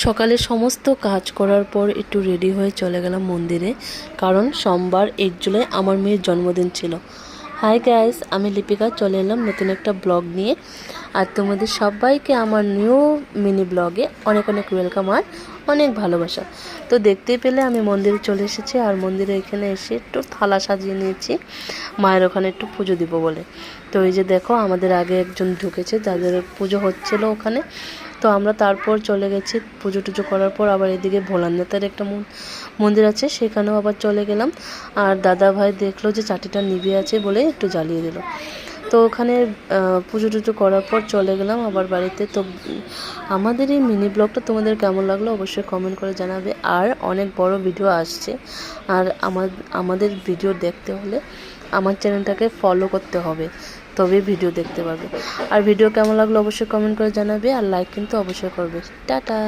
সকালে সমস্ত কাজ করার পর একটু রেডি হয়ে চলে গেলাম মন্দিরে, কারণ সোমবার 1 জুলাই আমার মেয়ের জন্মদিন ছিল। হাই গাইস, আমি লিপিকা চলে এলাম নতুন একটা ব্লগ নিয়ে। আর তোমাদের সবাইকে আমার নিউ মিনি ব্লগে অনেক অনেক ওয়েলকাম আর অনেক ভালোবাসা। তো দেখতেই পেলে আমি মন্দিরে চলে এসেছি, আর মন্দিরে এখানে এসে একটু থালা সাজিয়ে নিয়েছি মায়ের ওখানে একটু পুজো দিব বলে। তো এই যে দেখো, আমাদের আগে একজন ঢুকেছে যাদের পুজো হচ্ছিল ওখানে। তো আমরা তারপর চলে গেছি পুজো টুজো করার পর, আবার এদিকে ভোলানাথের একটা মন্দির আছে, সেখানেও আবার চলে গেলাম। আর দাদা ভাই দেখলো যে চাটিটা নিভে আছে বলে একটু জ্বালিয়ে দিল। তো ওখানে পুজো টুজো করার পর চলে গেলাম আবার বাড়িতে। তো আমাদের এই মিনি ব্লগটা তোমাদের কেমন লাগলো অবশ্যই কমেন্ট করে জানাবে। আর অনেক বড় ভিডিও আসছে, আর আমাদের ভিডিও দেখতে হলে আমার চ্যানেলটাকে ফলো করতে হবে, তবে ভিডিও দেখতে পারবে। আর ভিডিও কেমন লাগলো অবশ্যই কমেন্ট করে জানাবে, আর লাইক কিন্তু অবশ্যই করবে। টাটা।